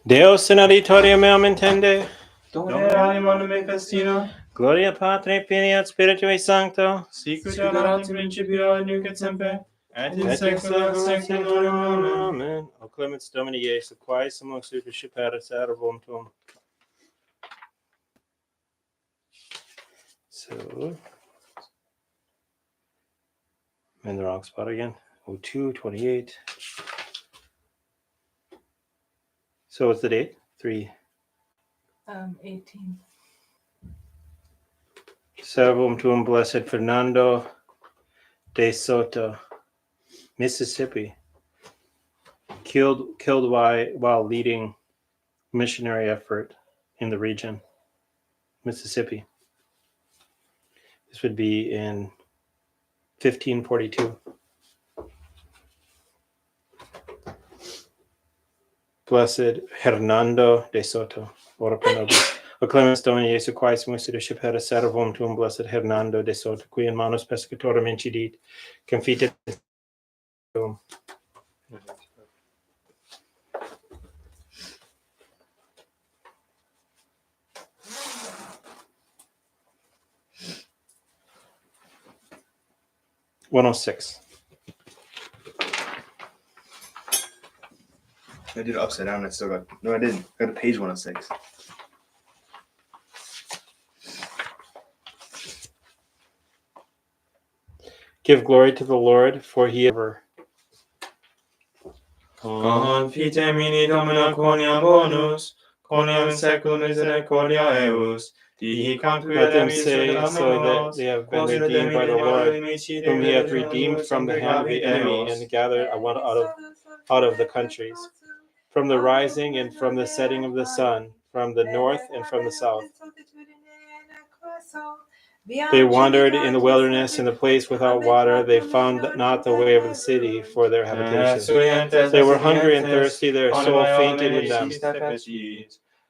Deus in auditorium meum intende. Domine animam me festina. Gloria Patri, Filii et Spiritui Sancto. Sicut erat in principio, nunc et semper, et in saecula saeculorum. Amen. Amen. O clemens Domini Iesu, quae sumo superscipere servum tuum. So, I'm in the wrong spot again. 02:28. So what's the date? 18. Servum tuum, Blessed Fernando de Soto, Mississippi, killed while leading missionary effort in the region, Mississippi. This would be in 1542. Blessed Hernando de Soto, ora pro nobis. O clemens Domini Iesu, quae sumus superscipere servum tuum, Blessed Hernando de Soto, qui in manus pescatorum incidit, confitet tuum. $106. I did it upside down. I still got. No, I didn't. I got to page 106. Give glory to the Lord, for he ever. Confite mini Domina quoniam bonus, quoniam in saeculum misericordia eus. Let them say so that they have been redeemed by the Lord, whom he hath redeemed from the hand of the enemy and gathered out of the countries, from the rising and from the setting of the sun, from the north and from the south. They wandered in the wilderness, in the place without water. They found not the way of the city for their habitation. They were hungry and thirsty, their soul fainted in them.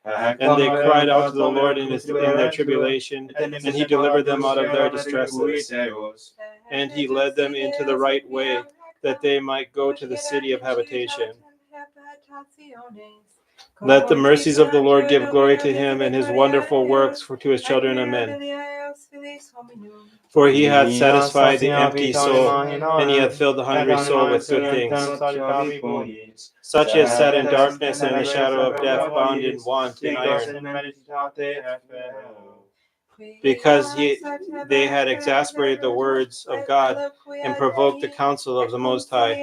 And they cried out to the Lord in their tribulation, and he delivered them out of their distresses. And he led them into the right way, that they might go to the city of habitation. Let the mercies of the Lord give glory to him, and his wonderful works to his children of men. For he hath satisfied the empty soul, and he hath filled the hungry soul with good things. Such as sat in darkness and in the shadow of death, bound in want and iron. Because they had exasperated the words of God and provoked the counsel of the Most High.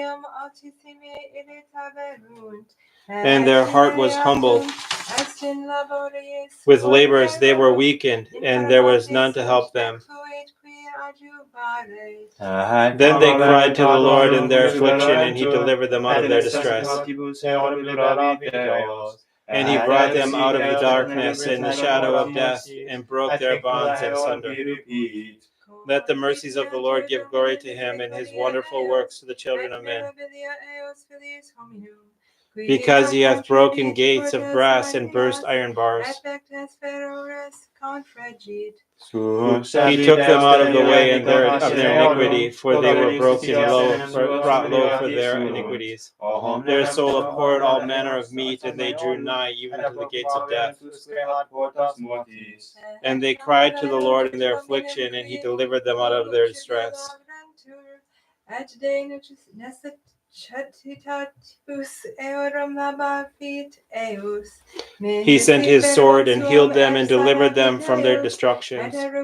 And their heart was humbled. With labors they were weakened, and there was none to help them. Then they cried to the Lord in their affliction, and he delivered them out of their distress. And he brought them out of the darkness and the shadow of death, and broke their bonds asunder. Let the mercies of the Lord give glory to him, and his wonderful works to the children of men. Because he hath broken gates of brass and burst iron bars. He took them out of the way of their iniquity, for they were brought low for their iniquities. Their soul abhorred all manner of meat, and they drew nigh even to the gates of death. And they cried to the Lord in their affliction, and he delivered them out of their distress. He sent his sword and healed them and delivered them from their destructions. Let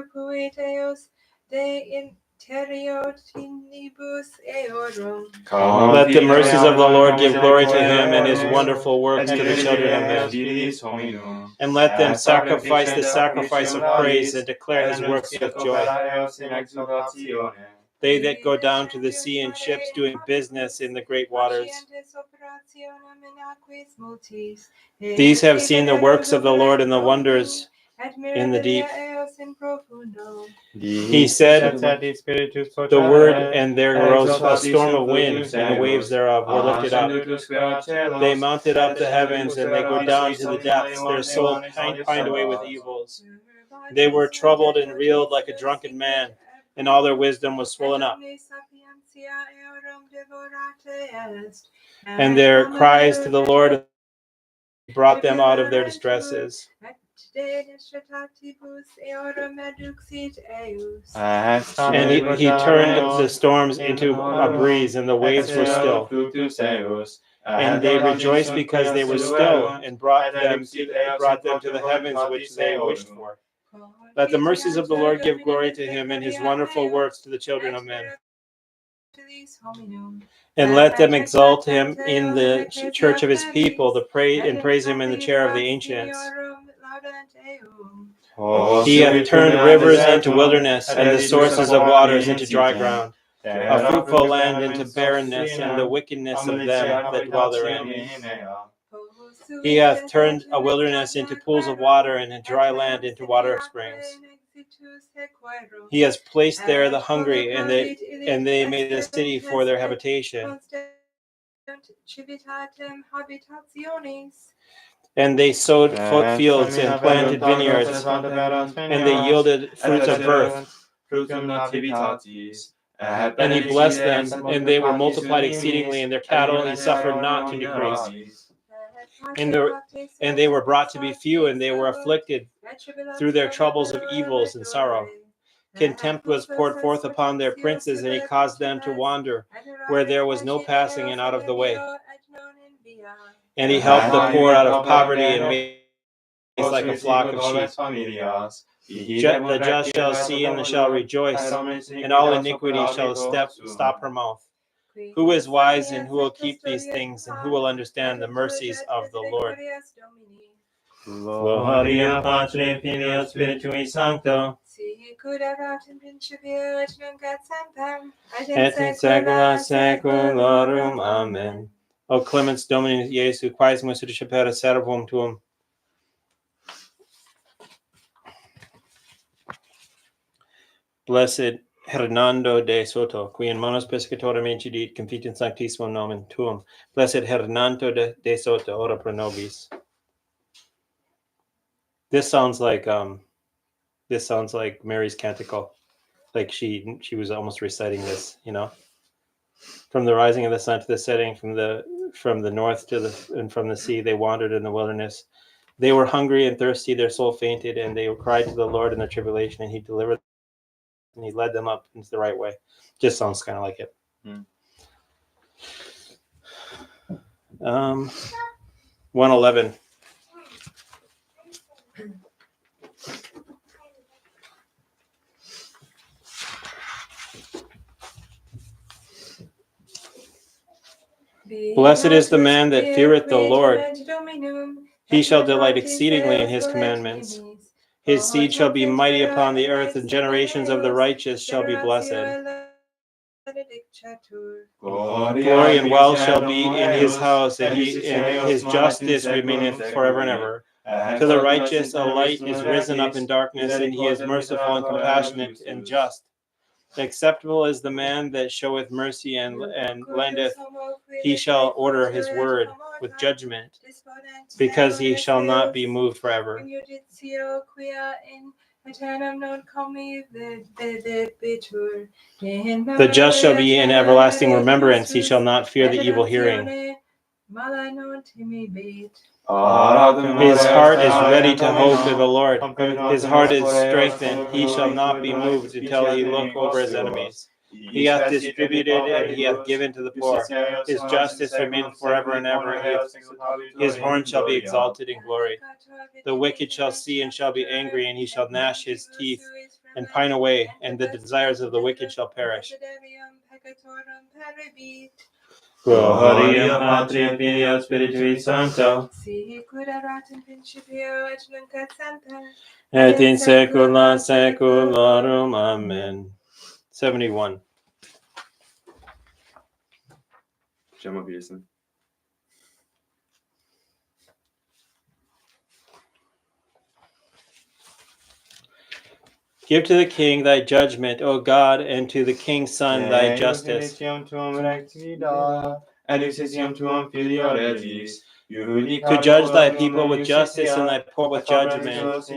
the mercies of the Lord give glory to him, and his wonderful works to the children of men. And let them sacrifice the sacrifice of praise and declare his works with joy. They that go down to the sea in ships, doing business in the great waters. These have seen the works of the Lord and the wonders in the deep. He said the word, and there arose a storm of wind, and the waves thereof were lifted up. They mounted up the heavens, and they go down to the depths. Their soul pined away with evils. They were troubled and reeled like a drunken man, and all their wisdom was swollen up. And their cries to the Lord brought them out of their distresses. And he turned the storms into a breeze, and the waves were still. And they rejoiced because they were still, and brought them to the heavens which they wished for. Let the mercies of the Lord give glory to him, and his wonderful works to the children of men. And let them exalt him in the church of his people, and praise him in the chair of the ancients. He hath turned rivers into wilderness, and the sources of waters into dry ground, a fruitful land into barrenness, and the wickedness of them that dwell therein. He hath turned a wilderness into pools of water, and a dry land into water springs. He has placed there the hungry, and they made a city for their habitation. And they sowed fields and planted vineyards, and they yielded fruits of birth. And he blessed them, and they were multiplied exceedingly, and their cattle he suffered not to decrease. And they were brought to be few, and they were afflicted through their troubles of evils and sorrow. Contempt was poured forth upon their princes, and he caused them to wander where there was no passing and out of the way. And he helped the poor out of poverty, and made like a flock of sheep. The just shall see and shall rejoice, and all iniquity shall stop her mouth. Who is wise, and who will keep these things, and who will understand the mercies of the Lord? Gloria Patri, Filio, Spiritui Sancto, sicut erat in principio et nunc et semper, et in saecula saeculorum. Amen. O clemens Domini Iesu, quaesimus discepere servum tuum. Blessed Hernando de Soto, qui in manos pescatorum incidit, confit in sanctissimum nomen tuum. Blessed Hernando de Soto, ora pro nobis. This sounds like Mary's canticle, like she was almost reciting this, From the rising of the sun to the setting, from the north to and from the sea, they wandered in the wilderness. They were hungry and thirsty; their soul fainted, and they cried to the Lord in their tribulation, and He delivered them, and He led them up into the right way. Just sounds kind of like it. 111. Blessed is the man that feareth the Lord. He shall delight exceedingly in his commandments. His seed shall be mighty upon the earth, and generations of the righteous shall be blessed. Glory and wealth shall be in his house, and his justice remaineth forever and ever. To the righteous a light is risen up in darkness, and he is merciful and compassionate and just. Acceptable is the man that showeth mercy and lendeth. He shall order his word with judgment, because he shall not be moved forever. The just shall be in everlasting remembrance. He shall not fear the evil hearing. His heart is ready to hope in the Lord. His heart is strengthened. He shall not be moved until he look over his enemies. He hath distributed, and he hath given to the poor. His justice remaineth forever and ever. His horn shall be exalted in glory. The wicked shall see and shall be angry, and he shall gnash his teeth and pine away, and the desires of the wicked shall perish. Gloria Patri, Filio, Spiritui Sancto, sicut erat in principio et nunc et semper, et in saecula saeculorum. Amen. 71. Gemma Peterson. Give to the king thy judgment, O God, and to the king's son thy justice. To judge thy people with justice and thy poor with judgment.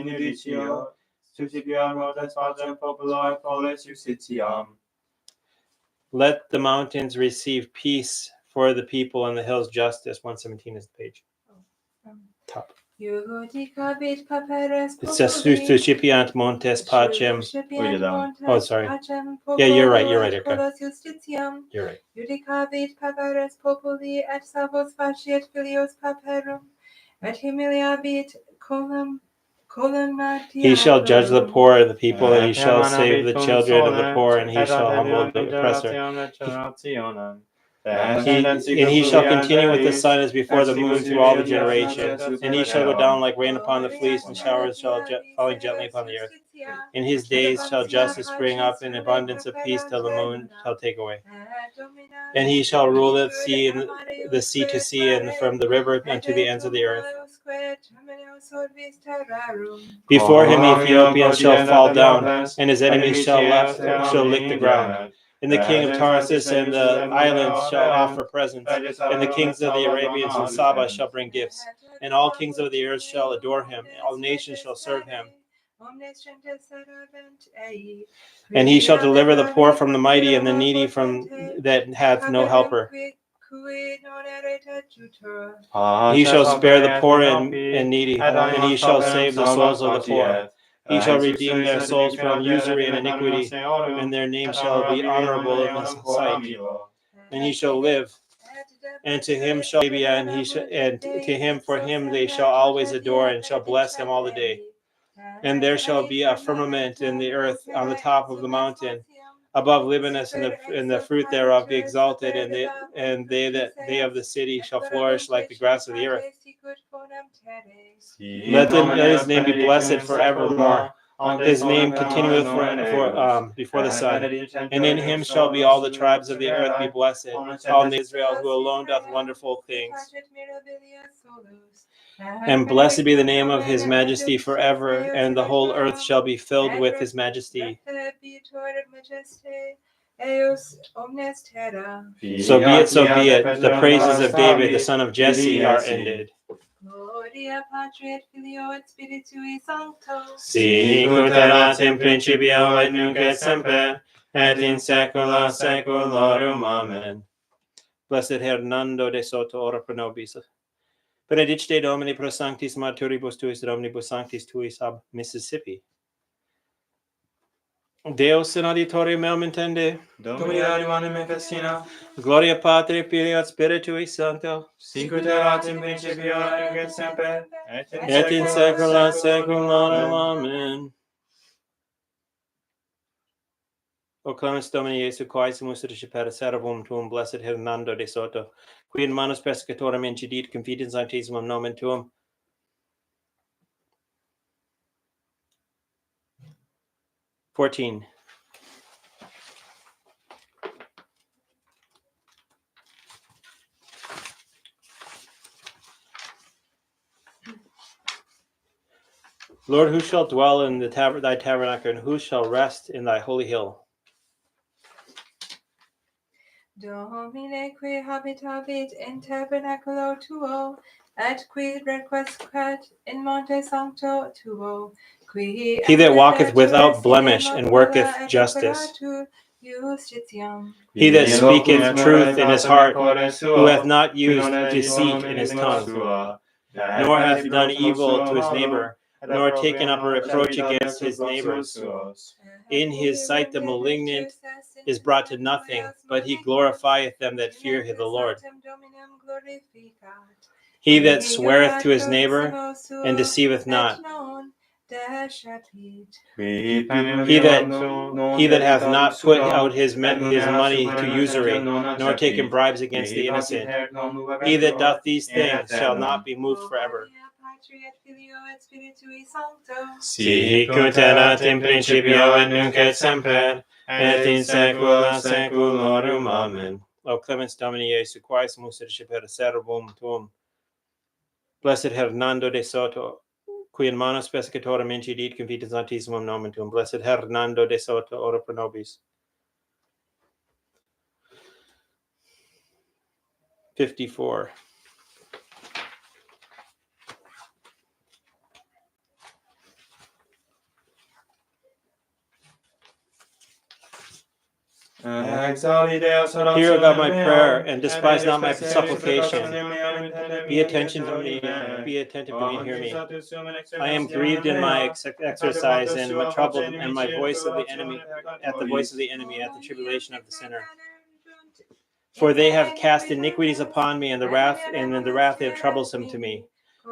Let the mountains receive peace for the people, and the hills justice. 117 is the page. Top. It says Sucipiant Montes Pacem. Oh, sorry. Yeah, you're right. You're right, Erica. You're right. Judicavit paperes populi et salvos faciet filios paperum et humiliavit colum He shall judge the poor and the people, and he shall save the children of the poor, and he shall humble the oppressor. And he shall continue with the sun as before the moon through all the generations. And he shall go down like rain upon the fleece, and showers shall falling gently upon the earth. In his days shall justice spring up, and abundance of peace till the moon shall take away. And he shall rule the sea and the sea to sea, and from the river unto the ends of the earth. Before him Ethiopians shall fall down, and his enemies shall lick the ground. And the king of Tarsus and the islands shall offer presents, and the kings of the Arabians and Saba shall bring gifts. And all kings of the earth shall adore him, and all nations shall serve him. And he shall deliver the poor from the mighty, and the needy from that hath no helper. He shall spare the poor and needy, and he shall save the souls of the poor. He shall redeem their souls from usury and iniquity, and their name shall be honorable in his sight. And he shall live, and to him shall be, and to him for him they shall always adore, and shall bless him all the day. And there shall be a firmament in the earth on the top of the mountain, above Libanus, and the fruit thereof be exalted, and they of the city shall flourish like the grass of the earth. Let his name be blessed forevermore. His name continueth before the sun. And in him shall be all the tribes of the earth be blessed, all Israel, who alone doth wonderful things. And blessed be the name of his majesty forever, and the whole earth shall be filled with his majesty. So be it, so be it. The praises of David, the son of Jesse, are ended. Gloria Patri et Filio et Spiritui Sancto. Sic ut erat in principio et nunc et semper, et in saecula saeculorum. Amen. Blessed Hernando de Soto, ora pro nobis. Benedicite Domini pro sanctis marturibus tuis, et omnibus sanctis tuis ab Mississippi. Deus in auditorium meum intende. Domini audium anime festina. Gloria Patri, Filio et Spiritui Sancto. Sic ut erat in principio et nunc et semper, Et in saecula saeculorum. Amen. O clemens Domini Iesu, quaesimus recepere servum tuum, blessed Hernando de Soto, qui in manus pescatorum incidit, confidens sanctissimum nomen tuum. (14) Lord, who shall dwell in thy tabernacle, and who shall rest in thy holy hill? Domine qui habitavit in tabernaculo tuo, et qui requiescat in monte sancto tuo, qui He that walketh without blemish and worketh justice. He that speaketh truth in his heart, who hath not used deceit in his tongue, nor hath done evil to his neighbor, nor taken up a reproach against his neighbor. In his sight the malignant is brought to nothing, but he glorifieth them that fear the Lord. He that sweareth to his neighbor and deceiveth not. He that hath not put out his money to usury, nor taken bribes against the innocent. He that doth these things shall not be moved forever. Sic ut erat in principio et nunc et semper, et in saecula saeculorum. Amen. O clemens Domini Iesu, quaesimus recepere servum tuum. Blessed Hernando de Soto, qui in manus pescatorum incidit, confidens sanctissimum nomen tuum. Blessed Hernando de Soto, ora pro nobis. 54. Hear, O God, my prayer, and despise not my supplication. Be attentive to me, and hear me. I am grieved in my exercise, and troubled, and my voice of the enemy, at the voice of the enemy, at the tribulation of the sinner. For they have cast iniquities upon me, and in the wrath they have troublesome to me.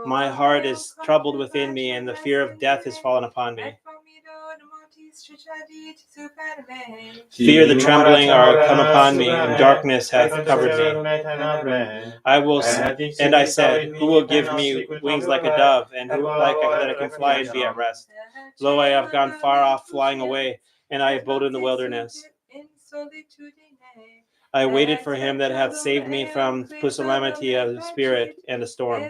My heart is troubled within me, and the fear of death is fallen upon me. Fear the trembling are come upon me, and darkness hath covered me. And I said, who will give me wings like a dove, and who that I can fly and be at rest? Lo, I have gone far off, flying away, and I abode in the wilderness. I waited for him that hath saved me from pusillanimity of the spirit and a storm.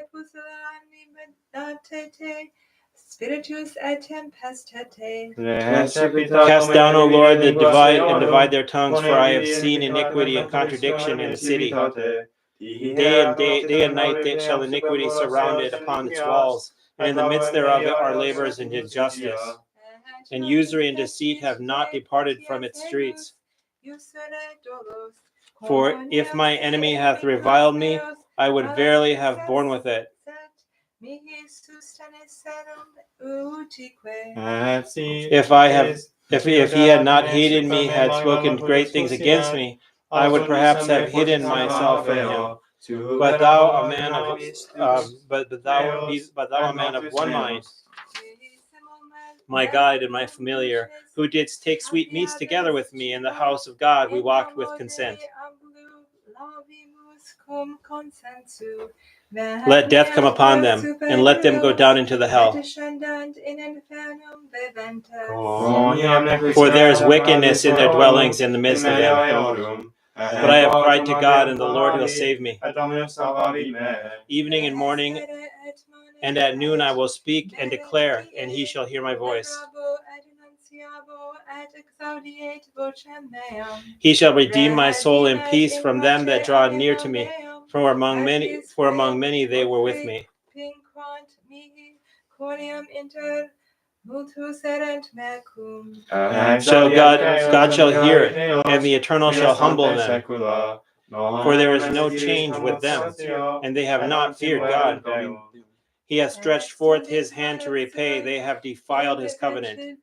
Cast down, O Lord, divide their tongues, for I have seen iniquity and contradiction in the city. Day and night shall iniquity surround it upon its walls, and in the midst thereof are labors and injustice. And usury and deceit have not departed from its streets. For if my enemy hath reviled me, I would verily have borne with it. If he had not hated me, had spoken great things against me, I would perhaps have hidden myself from him. But thou, a man of one mind, my guide and my familiar, who didst take sweet meats together with me in the house of God, we walked with consent. Let death come upon them, and let them go down into the hell. For there is wickedness in their dwellings in the midst of them. But I have cried to God, and the Lord will save me. Evening and morning, and at noon I will speak and declare, and he shall hear my voice. He shall redeem my soul in peace from them that draw near to me. For among many they were with me. God shall hear it, and the Eternal shall humble them. For there is no change with them, and they have not feared God. He hath stretched forth his hand to repay, they have defiled his covenant.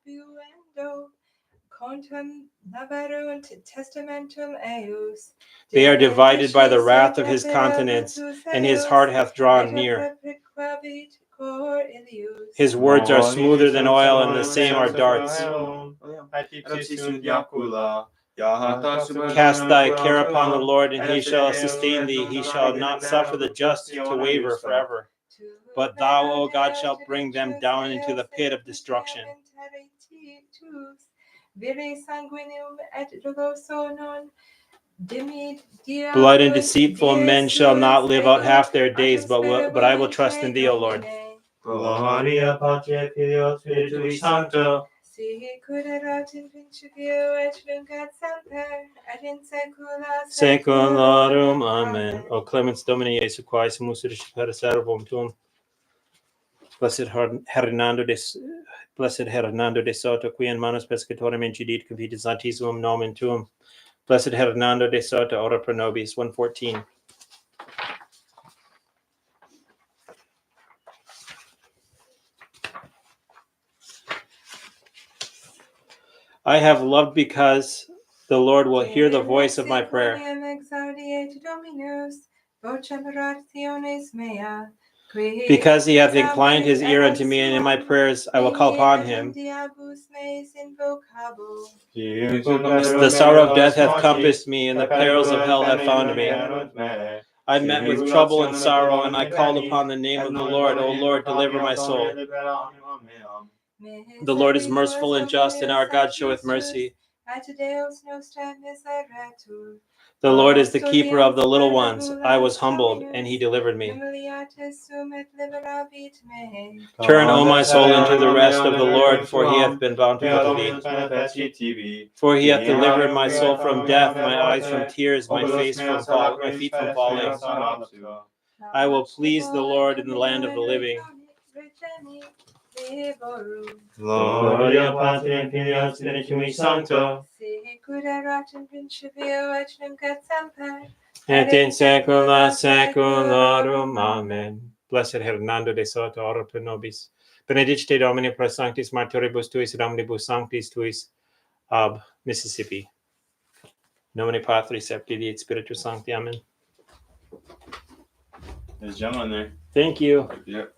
They are divided by the wrath of his countenance, and his heart hath drawn near. His words are smoother than oil, and the same are darts. Cast thy care upon the Lord, and he shall sustain thee. He shall not suffer the just to waver forever. But thou, O God, shalt bring them down into the pit of destruction. Blood and deceitful men shall not live out half their days, but I will trust in thee, O Lord. Gloria Patri Filio Spiritui Sancto. Secularum. Amen. O clemens Domini Jesu quae sumus per servum tuum. Blessed Hernando de Soto, qui in manus pescatorem incidit confitit sanctissimum nomen tuum. Blessed Hernando de Soto, ora pro nobis. 114. I have loved because the Lord will hear the voice of my prayer. Because he hath inclined his ear unto me, and in my prayers I will call upon him. The sorrow of death hath compassed me, and the perils of hell have found me. I met with trouble and sorrow, and I called upon the name of the Lord. O Lord, deliver my soul. The Lord is merciful and just, and our God showeth mercy. The Lord is the keeper of the little ones. I was humbled, and he delivered me. Turn, O my soul, into the rest of the Lord, for he hath been bountiful to thee. For he hath delivered my soul from death, my eyes from tears, my feet from falling. I will please the Lord in the land of the living. vivorum. Gloria Patri et Filii et Spiritus Sancto. Sic ut erat in principio et nunc et semper. Et in saecula saeculorum. Amen. Blessed Hernando de Soto, ora pro nobis. Benedicite Domini pro sanctis martyribus tuis et omnibus sanctis tuis ab Mississippi. Nomine Patris et Filii et Spiritus Sancti. Amen. There's Gemma in there. Thank you. Yep.